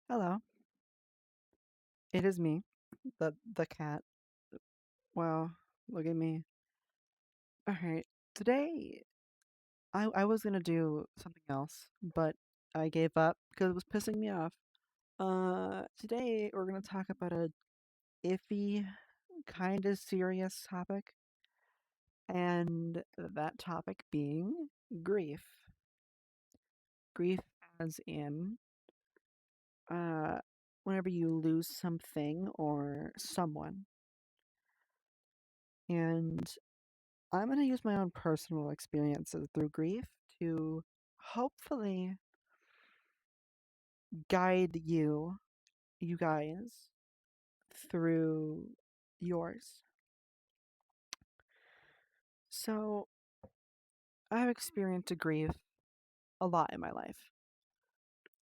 Hello, it is me, the cat. Wow, look at me. All right, today I was gonna do something else, but I gave up because it was pissing me off. Today we're gonna talk about a iffy, kind of serious topic, and that topic being grief. Grief, as in, uh, whenever you lose something or someone, and I'm going to use my own personal experiences through grief to hopefully guide you guys, through yours. So, I've experienced grief a lot in my life.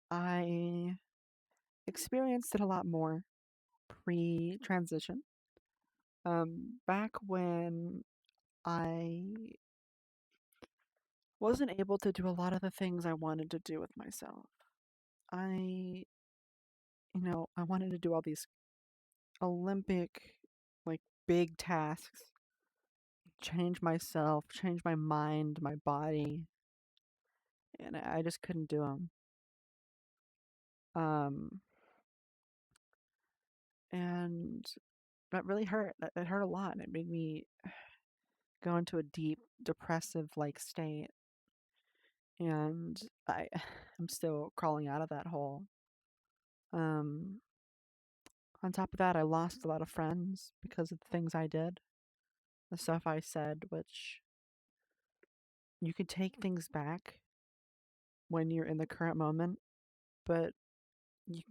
I experienced it a lot more pre transition. Back when I wasn't able to do a lot of the things I wanted to do with myself. I, I wanted to do all these Olympic, like, big tasks, change myself, change my mind, my body, and I just couldn't do them. Um, and that really hurt. It hurt a lot. It made me go into a deep depressive like state, and I, I'm still crawling out of that hole. Um, on top of that, I lost a lot of friends because of the things I did, the stuff I said, which you could take things back when you're in the current moment, but you,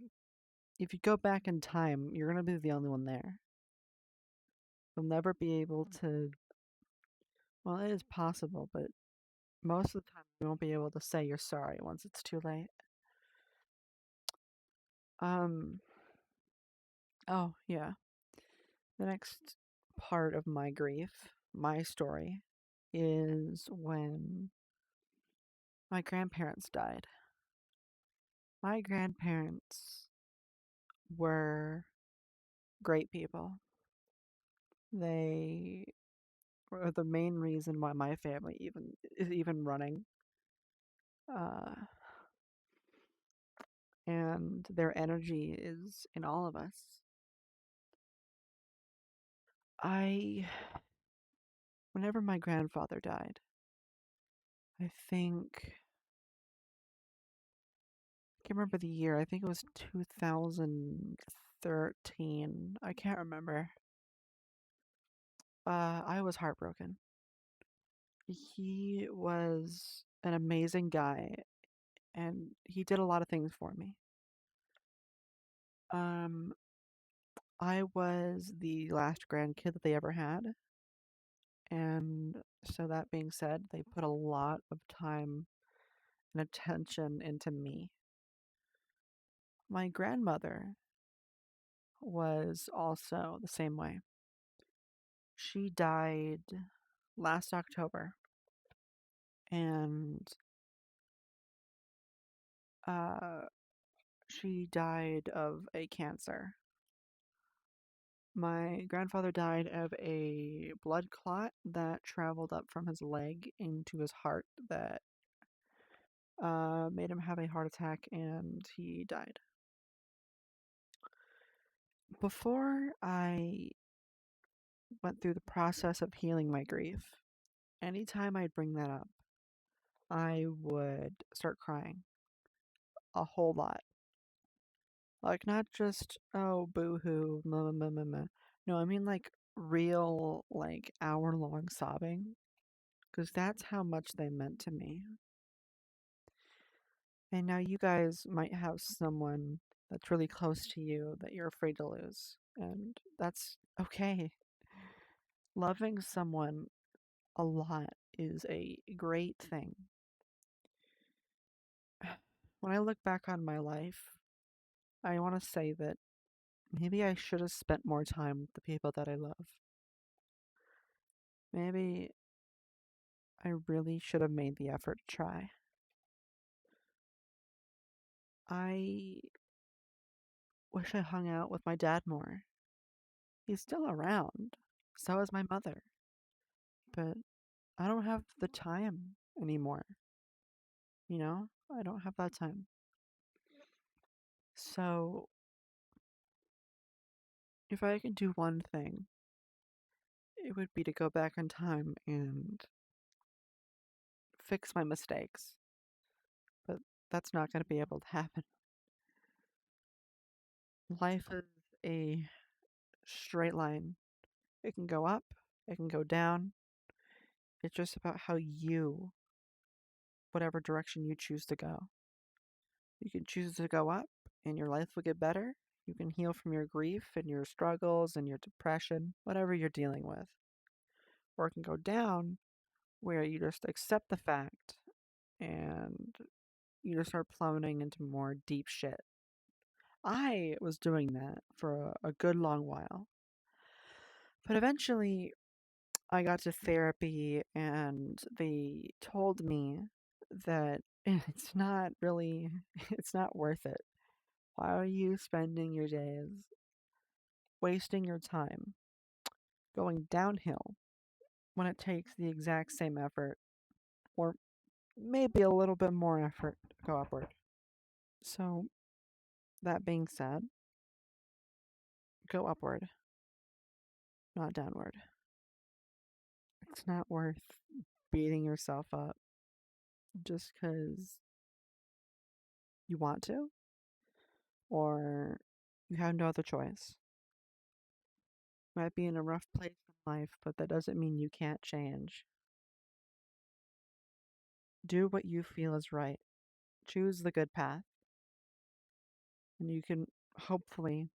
if you go back in time, you're gonna be the only one there. You'll never be able to. Well, it is possible, but most of the time you won't be able to say you're sorry once it's too late. Um. Oh yeah. The next part of my grief, my story, is when my grandparents died. My grandparents were great people. They were the main reason why my family even is even running. Uh, and their energy is in all of us. I, whenever my grandfather died, I think, I can't remember the year, I think it was 2013. I can't remember. I was heartbroken. He was an amazing guy, and he did a lot of things for me. Um, I was the last grandkid that they ever had, and so that being said, they put a lot of time and attention into me. My grandmother was also the same way. She died last October, and uh, she died of a cancer. My grandfather died of a blood clot that traveled up from his leg into his heart that made him have a heart attack, and he died. Before I went through the process of healing my grief, anytime I'd bring that up, I would start crying a whole lot. Like, not just, oh, boo hoo, meh, meh, meh, meh. No, I mean like real, like hour long sobbing, because that's how much they meant to me. And now you guys might have someone that's really close to you that you're afraid to lose, and that's okay. Loving someone a lot is a great thing. When I look back on my life, I want to say that maybe I should have spent more time with the people that I love. Maybe I really should have made the effort to try. I wish I hung out with my dad more. He's still around. So is my mother. But I don't have the time anymore. You know? I don't have that time. So if I could do one thing, it would be to go back in time and fix my mistakes. But that's not going to be able to happen. Life is a straight line. It can go up, it can go down. It's just about how whatever direction you choose to go. You can choose to go up and your life will get better. You can heal from your grief and your struggles and your depression, whatever you're dealing with. Or it can go down where you just accept the fact and you just start plummeting into more deep shit. I was doing that for a good long while. But eventually, I got to therapy and they told me that it's not really, it's not worth it. Why are you spending your days wasting your time going downhill when it takes the exact same effort or maybe a little bit more effort to go upward? So, that being said, go upward, not downward. It's not worth beating yourself up just because you want to or you have no other choice. You might be in a rough place in life, but that doesn't mean you can't change. Do what you feel is right. Choose the good path, and you can hopefully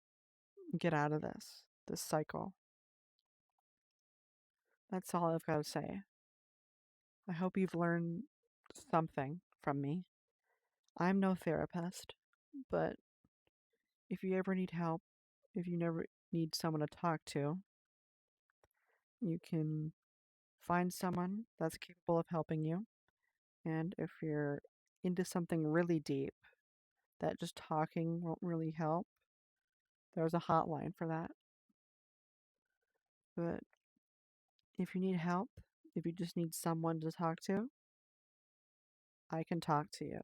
get out of this cycle. That's all I've got to say. I hope you've learned something from me. I'm no therapist, but if you ever need help, if you never need someone to talk to, you can find someone that's capable of helping you. And if you're into something really deep that just talking won't really help, there's a hotline for that. But if you need help, if you just need someone to talk to, I can talk to you.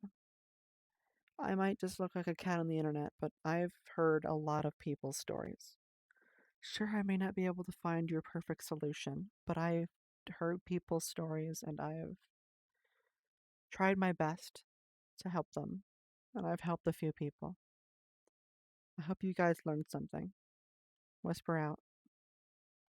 I might just look like a cat on the internet, but I've heard a lot of people's stories. Sure, I may not be able to find your perfect solution, but I've heard people's stories and I've tried my best to help them, and I've helped a few people. I hope you guys learned something. Whisper out.